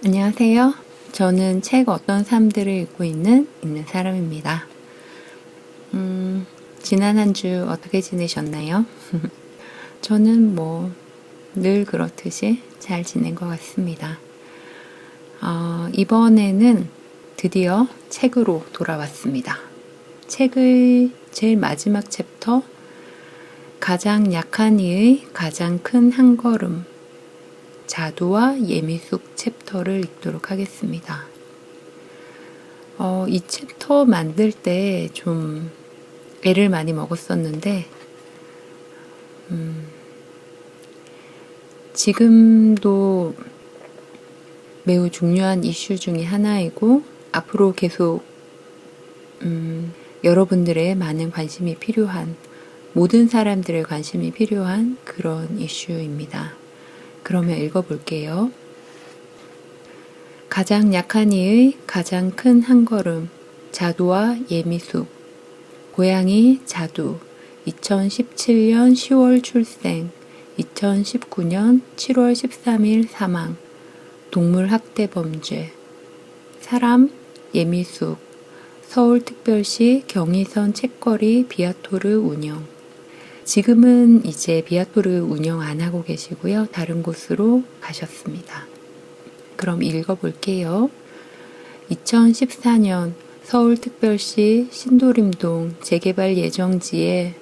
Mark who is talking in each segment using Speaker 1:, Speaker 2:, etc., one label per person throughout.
Speaker 1: 안녕하세요. 저는 책 어떤 삶들을 읽고 있는 사람입니다. 지난 한 주 어떻게 지내셨나요? 저는 늘 그렇듯이 잘 지낸 것 같습니다. 이번에는 드디어 책으로 돌아왔습니다. 책의 제일 마지막 챕터, 가장 약한 이의 가장 큰 한 걸음, 자두와 예미숙 챕터를 읽도록 하겠습니다. 이 챕터 만들 때 좀 애를 많이 먹었었는데 지금도 매우 중요한 이슈 중에 하나이고 앞으로 계속 여러분들의 많은 관심이 필요한, 모든 사람들의 관심이 필요한 그런 이슈입니다. 그러면 읽어볼게요. 가장 약한 이의 가장 큰 한 걸음, 자두와 예미숙. 고양이 자두, 2017년 10월 출생, 2019년 7월 13일 사망, 동물학대 범죄. 사람 예미숙, 서울특별시 경의선 책거리 비아토르 운영. 지금은 이제 비아토르 운영 안 하고 계시고요. 다른 곳으로 가셨습니다. 그럼 읽어볼게요. 2014년 서울특별시 신도림동 재개발 예정지에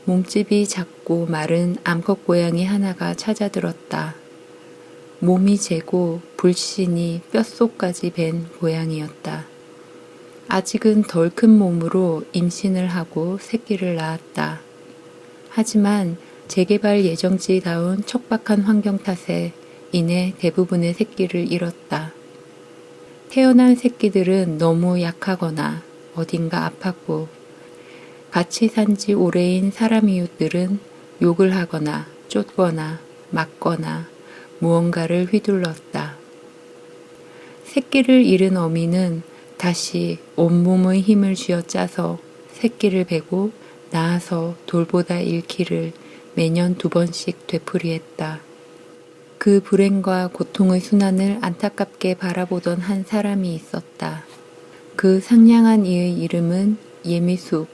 Speaker 1: 몸집이 작고 마른 암컷 고양이 하나가 찾아들었다. 몸이 재고 불신이 뼛속까지 밴 고양이였다. 아직은 덜 큰 몸으로 임신을 하고 새끼를 낳았다. 하지만 재개발 예정지다운 척박한 환경 탓에 이내 대부분의 새끼를 잃었다. 태어난 새끼들은 너무 약하거나 어딘가 아팠고 같이 산 지 오래인 사람 이웃들은 욕을 하거나 쫓거나 맞거나 무언가를 휘둘렀다. 새끼를 잃은 어미는 다시 온몸의 힘을 쥐어짜서 새끼를 베고 낳아서 돌보다 잃기를 매년 2번씩 되풀이했다. 그 불행과 고통의 순환을 안타깝게 바라보던 한 사람이 있었다. 그 상냥한 이의 이름은 예미숙.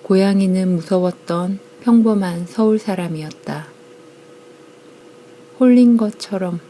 Speaker 1: 고양이는 무서웠던 평범한 서울 사람이었다. 홀린 것처럼.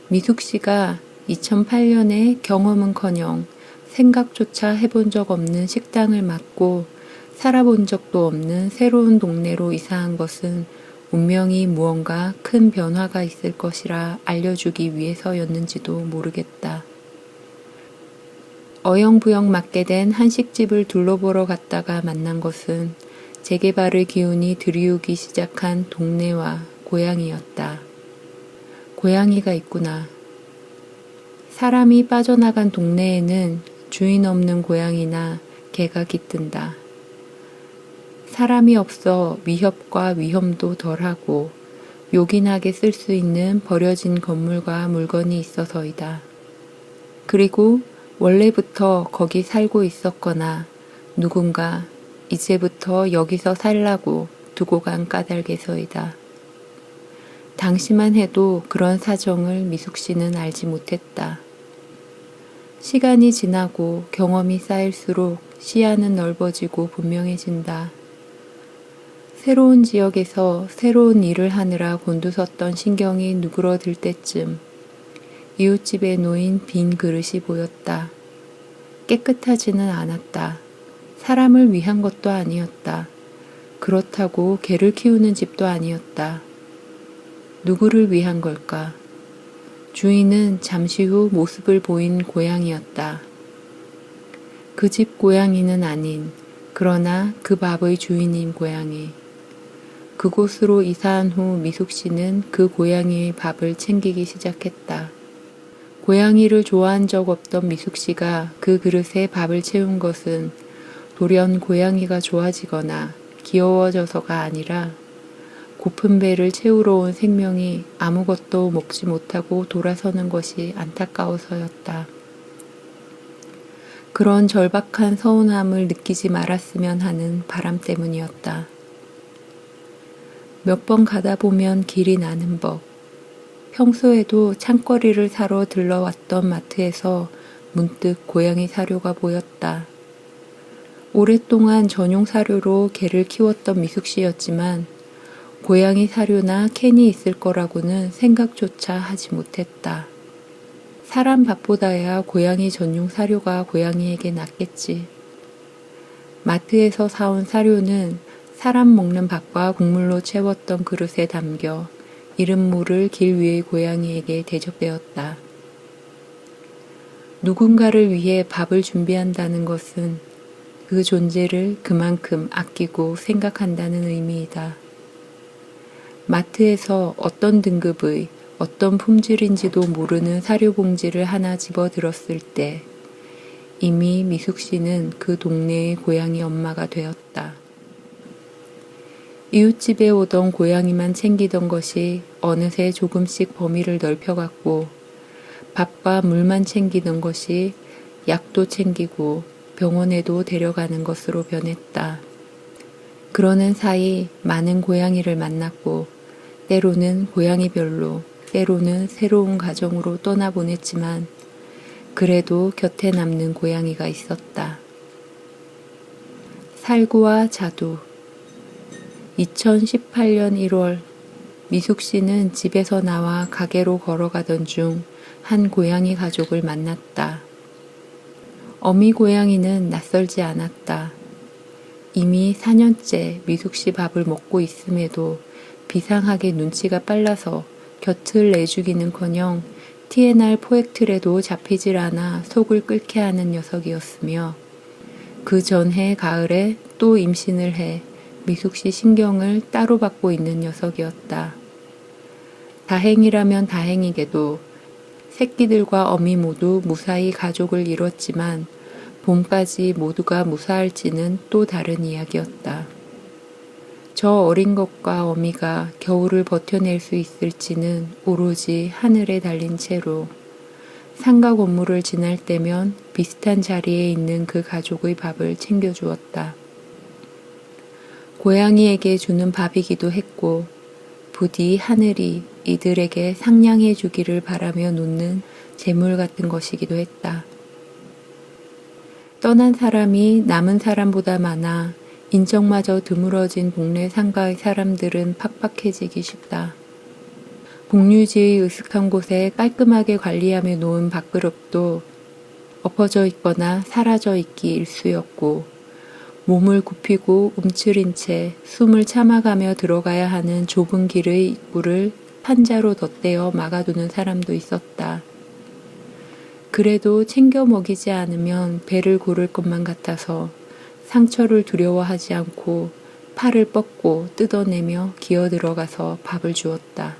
Speaker 1: 미숙 씨가 2008년에 경험은커녕 생각조차 해본 적 없는 식당을 맡고 살아본 적도 없는 새로운 동네로 이사한 것은 운명이 무언가 큰 변화가 있을 것이라 알려주기 위해서였는지도 모르겠다. 어영부영 맡게 된 한식집을 둘러보러 갔다가 만난 것은 재개발의 기운이 들이우기 시작한 동네와 고양이였다. 고양이가 있구나. 사람이 빠져나간 동네에는 주인 없는 고양이나 개가 깃든다. 사람이 없어 위협과 위험도 덜하고 요긴하게 쓸 수 있는 버려진 건물과 물건이 있어서이다. 그리고 원래부터 거기 살고 있었거나 누군가 이제부터 여기서 살라고 두고 간 까닭에서이다. 당시만 해도 그런 사정을 미숙 씨는 알지 못했다. 시간이 지나고 경험이 쌓일수록 시야는 넓어지고 분명해진다. 새로운 지역에서 새로운 일을 하느라 곤두섰던 신경이 누그러들 때쯤 이웃집에 놓인 빈 그릇이 보였다. 깨끗하지는 않았다. 사람을 위한 것도 아니었다. 그렇다고 개를 키우는 집도 아니었다. 누구를 위한 걸까? 주인은 잠시 후 모습을 보인 고양이였다. 그 집 고양이는 아닌, 그러나 그 밥의 주인인 고양이. 그곳으로 이사한 후 미숙 씨는 그 고양이의 밥을 챙기기 시작했다. 고양이를 좋아한 적 없던 미숙 씨가 그 그릇에 밥을 채운 것은 돌연 고양이가 좋아지거나 귀여워져서가 아니라 고픈 배를 채우러 온 생명이 아무것도 먹지 못하고 돌아서는 것이 안타까워서였다. 그런 절박한 서운함을 느끼지 말았으면 하는 바람 때문이었다. 몇 번 가다 보면 길이 나는 법. 평소에도 창거리를 사러 들러왔던 마트에서 문득 고양이 사료가 보였다. 오랫동안 전용 사료로 개를 키웠던 미숙 씨였지만 고양이 사료나 캔이 있을 거라고는 생각조차 하지 못했다. 사람 밥보다야 고양이 전용 사료가 고양이에게 낫겠지. 마트에서 사온 사료는 사람 먹는 밥과 국물로 채웠던 그릇에 담겨 이름 모를 길 위의 고양이에게 대접되었다. 누군가를 위해 밥을 준비한다는 것은 그 존재를 그만큼 아끼고 생각한다는 의미이다. 마트에서 어떤 등급의 어떤 품질인지도 모르는 사료봉지를 하나 집어들었을 때 이미 미숙 씨는 그 동네의 고양이 엄마가 되었다. 이웃집에 오던 고양이만 챙기던 것이 어느새 조금씩 범위를 넓혀갔고 밥과 물만 챙기던 것이 약도 챙기고 병원에도 데려가는 것으로 변했다. 그러는 사이 많은 고양이를 만났고 때로는 고양이별로 때로는 새로운 가정으로 떠나보냈지만 그래도 곁에 남는 고양이가 있었다. 살구와 자두. 2018년 1월 미숙 씨는 집에서 나와 가게로 걸어가던 중 한 고양이 가족을 만났다. 어미 고양이는 낯설지 않았다. 이미 4년째 미숙 씨 밥을 먹고 있음에도 비상하게 눈치가 빨라서 곁을 내주기는커녕 티에 날 포획틀에도 잡히질 않아 속을 끓게 하는 녀석이었으며 그 전해 가을에 또 임신을 해 미숙 씨 신경을 따로 받고 있는 녀석이었다. 다행이라면 다행이게도 새끼들과 어미 모두 무사히 가족을 이뤘지만 봄까지 모두가 무사할지는 또 다른 이야기였다. 저 어린 것과 어미가 겨울을 버텨낼 수 있을지는 오로지 하늘에 달린 채로 상가 건물을 지날 때면 비슷한 자리에 있는 그 가족의 밥을 챙겨주었다. 고양이에게 주는 밥이기도 했고 부디 하늘이 이들에게 상냥해 주기를 바라며 놓는 재물 같은 것이기도 했다. 떠난 사람이 남은 사람보다 많아 인적마저 드물어진 동네 상가의 사람들은 팍팍해지기 쉽다. 공유지의 으슥한 곳에 깔끔하게 관리하며 놓은 밥그릇도 엎어져 있거나 사라져 있기 일쑤였고 몸을 굽히고 움츠린 채 숨을 참아가며 들어가야 하는 좁은 길의 입구를 판자로 덧대어 막아두는 사람도 있었다. 그래도 챙겨 먹이지 않으면 배를 고를 것만 같아서 상처를 두려워하지 않고 팔을 뻗고 뜯어내며 기어 들어가서 밥을 주었다.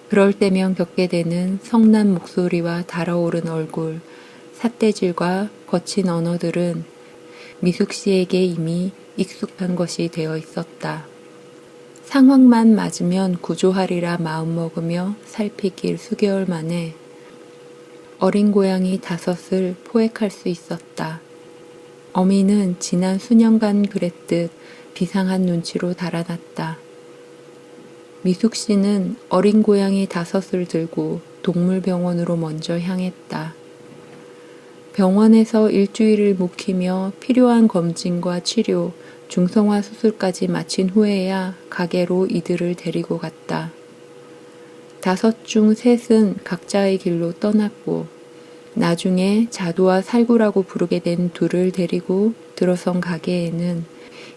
Speaker 1: 그럴 때면 겪게 되는 성난 목소리와 달아오른 얼굴, 삿대질과 거친 언어들은 미숙 씨에게 이미 익숙한 것이 되어 있었다. 상황만 맞으면 구조하리라 마음먹으며 살피길 수개월 만에 어린 고양이 5을 포획할 수 있었다. 어미는 지난 수년간 그랬듯 비상한 눈치로 달아났다. 미숙 씨는 어린 고양이 5을 들고 동물병원으로 먼저 향했다. 병원에서 일주일을 묵히며 필요한 검진과 치료, 중성화 수술까지 마친 후에야 가게로 이들을 데리고 갔다. 5 중 3은 각자의 길로 떠났고 나중에 자두와 살구라고 부르게 된 2를 데리고 들어선 가게에는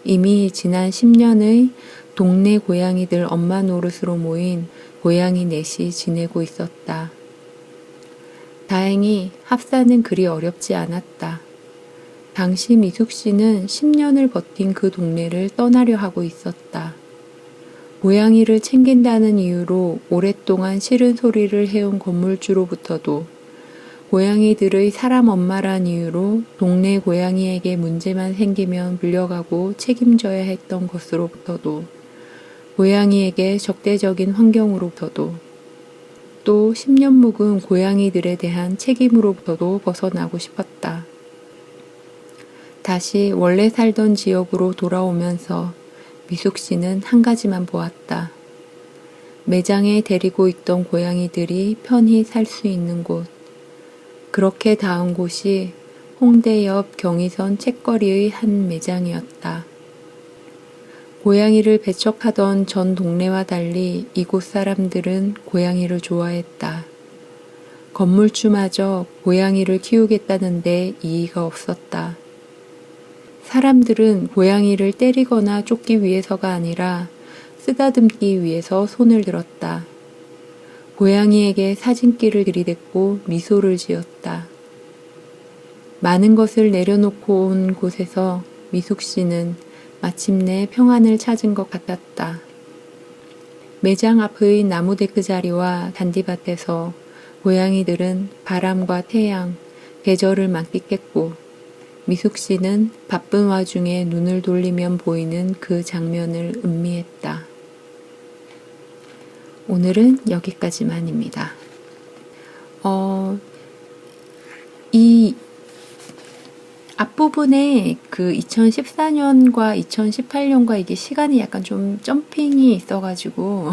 Speaker 1: 이미 지난 10년의 동네 고양이들 엄마 노릇으로 모인 고양이 넷이 지내고 있었다. 다행히 합사는 그리 어렵지 않았다. 당시 미숙 씨는 10년을 버틴 그 동네를 떠나려 하고 있었다. 고양이를 챙긴다는 이유로 오랫동안 싫은 소리를 해온 건물주로부터도 고양이들의 사람 엄마란 이유로 동네 고양이에게 문제만 생기면 물려가고 책임져야 했던 것으로부터도 고양이에게 적대적인 환경으로부터도 또 10년 묵은 고양이들에 대한 책임으로부터도 벗어나고 싶었다. 다시 원래 살던 지역으로 돌아오면서 미숙 씨는 한 가지만 보았다. 매장에 데리고 있던 고양이들이 편히 살 수 있는 곳. 그렇게 닿은 곳이 홍대 옆 경의선 책거리의 한 매장이었다. 고양이를 배척하던 전 동네와 달리 이곳 사람들은 고양이를 좋아했다. 건물주마저 고양이를 키우겠다는데 이의가 없었다. 사람들은 고양이를 때리거나 쫓기 위해서가 아니라 쓰다듬기 위해서 손을 들었다. 고양이에게 사진기를 들이댔고 미소를 지었다. 많은 것을 내려놓고 온 곳에서 미숙 씨는 마침내 평안을 찾은 것 같았다. 매장 앞의 나무 데크 자리와 잔디밭에서 고양이들은 바람과 태양, 계절을 만끽했고 미숙 씨는 바쁜 와중에 눈을 돌리면 보이는 그 장면을 음미했다. 오늘은 여기까지만입니다. 이 앞부분에 그 2014년과 2018년과 이게 시간이 약간 좀 점핑이 있어가지고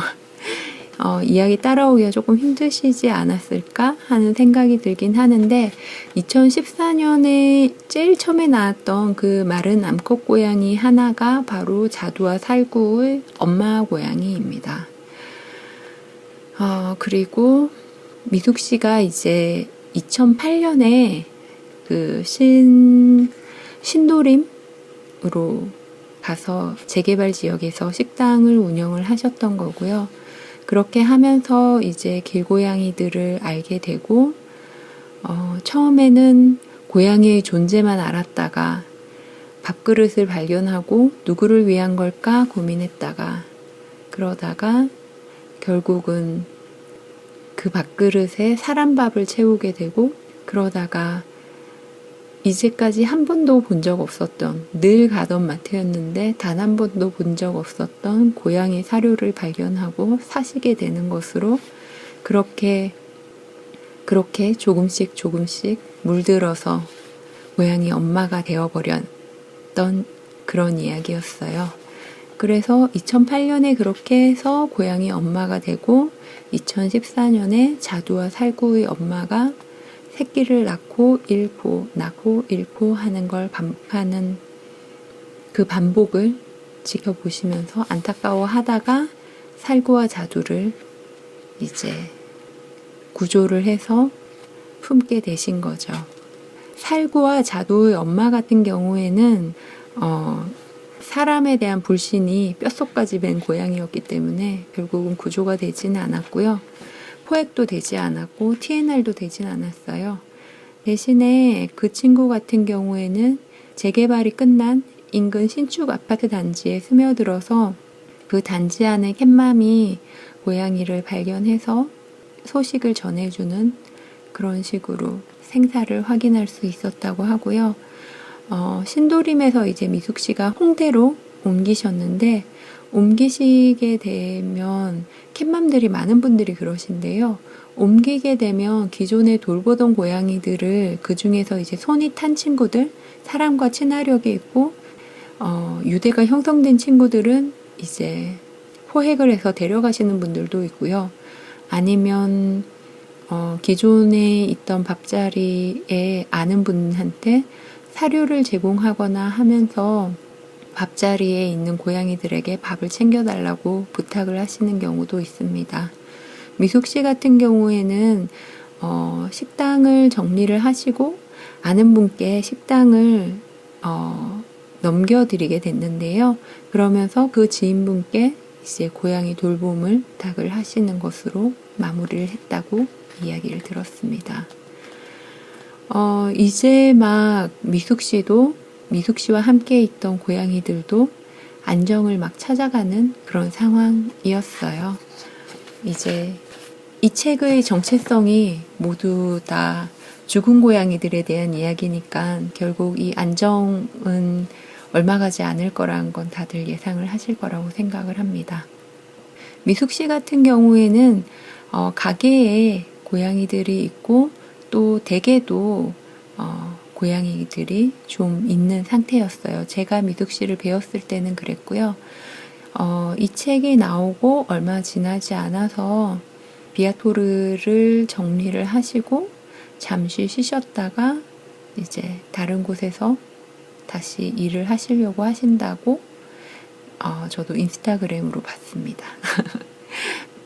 Speaker 1: 이야기 따라오기가 조금 힘드시지 않았을까 하는 생각이 들긴 하는데 2014년에 제일 처음에 나왔던 그 마른 암컷 고양이 하나가 바로 자두와 살구의 엄마 고양이입니다. 그리고 미숙 씨가 이제 2008년에 그 신도림으로 가서 재개발 지역에서 식당을 운영을 하셨던 거고요. 그렇게 하면서 이제 길고양이들을 알게 되고, 처음에는 고양이의 존재만 알았다가 밥그릇을 발견하고 누구를 위한 걸까 고민했다가, 그러다가 결국은 그 밥그릇에 사람밥을 채우게 되고, 그러다가 이제까지 한 번도 본 적 없었던, 늘 가던 마트였는데 단 한 번도 본 적 없었던 고양이 사료를 발견하고 사시게 되는 것으로 그렇게 조금씩 물들어서 고양이 엄마가 되어버렸던 그런 이야기였어요. 그래서 2008년에 그렇게 해서 고양이 엄마가 되고 2014년에 자두와 살구의 엄마가 새끼를 낳고 잃고 하는 걸 하는 그 반복을 지켜보시면서 안타까워하다가 살구와 자두를 이제 구조를 해서 품게 되신 거죠. 살구와 자두의 엄마 같은 경우에는 사람에 대한 불신이 뼛속까지 밴 고양이였기 때문에 결국은 구조가 되지는 않았고요. 포획도 되지 않았고 TNR도 되진 않았어요. 대신에 그 친구 같은 경우에는 재개발이 끝난 인근 신축 아파트 단지에 스며들어서 그 단지 안에 캣맘이 고양이를 발견해서 소식을 전해주는 그런 식으로 생사를 확인할 수 있었다고 하고요. 신도림에서 이제 미숙 씨가 홍대로 옮기셨는데 옮기시게 되면 캣맘들이 많은 분들이 그러신데요. 옮기게 되면 기존에 돌보던 고양이들을 그 중에서 이제 손이 탄 친구들, 사람과 친화력이 있고 유대가 형성된 친구들은 이제 포획을 해서 데려가시는 분들도 있고요. 아니면 기존에 있던 밥자리에 아는 분한테 사료를 제공하거나 하면서 밥자리에 있는 고양이들에게 밥을 챙겨달라고 부탁을 하시는 경우도 있습니다. 미숙 씨 같은 경우에는 식당을 정리를 하시고 아는 분께 식당을 넘겨드리게 됐는데요. 그러면서 그 지인분께 이제 고양이 돌봄을 부탁을 하시는 것으로 마무리를 했다고 이야기를 들었습니다. 이제 막 미숙 씨와 함께 있던 고양이들도 안정을 막 찾아가는 그런 상황이었어요. 이제 이 책의 정체성이 모두 다 죽은 고양이들에 대한 이야기니까 결국 이 안정은 얼마 가지 않을 거라는 건 다들 예상을 하실 거라고 생각을 합니다. 미숙 씨 같은 경우에는 가게에 고양이들이 있고 또 댁에도 고양이들이 좀 있는 상태였어요. 제가 미숙 씨를 배웠을 때는 그랬고요. 이 책이 나오고 얼마 지나지 않아서 비아토르를 정리를 하시고 잠시 쉬셨다가 이제 다른 곳에서 다시 일을 하시려고 하신다고 저도 인스타그램으로 봤습니다.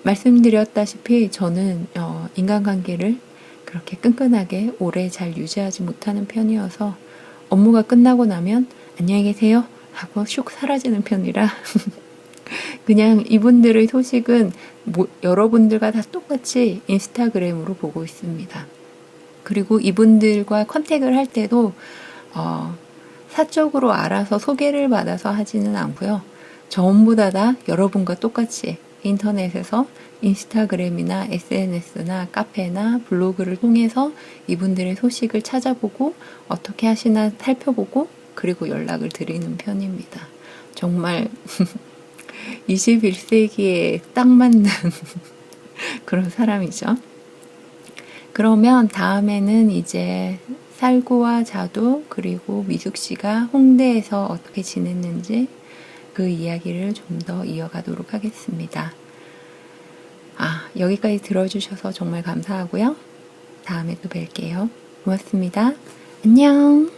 Speaker 1: 말씀드렸다시피 저는 인간관계를 그렇게 끈끈하게 오래 잘 유지하지 못하는 편이어서 업무가 끝나고 나면 안녕히 계세요 하고 슉 사라지는 편이라 그냥 이분들의 소식은 여러분들과 다 똑같이 인스타그램으로 보고 있습니다. 그리고 이분들과 컨택을 할 때도 사적으로 알아서 소개를 받아서 하지는 않고요. 전부 다 여러분과 똑같이 인터넷에서 인스타그램이나 SNS나 카페나 블로그를 통해서 이분들의 소식을 찾아보고 어떻게 하시나 살펴보고 그리고 연락을 드리는 편입니다. 정말 21세기에 딱 맞는 그런 사람이죠. 그러면 다음에는 이제 살구와 자두 그리고 미숙 씨가 홍대에서 어떻게 지냈는지 그 이야기를 좀 더 이어가도록 하겠습니다. 여기까지 들어주셔서 정말 감사하고요. 다음에 또 뵐게요. 고맙습니다. 안녕.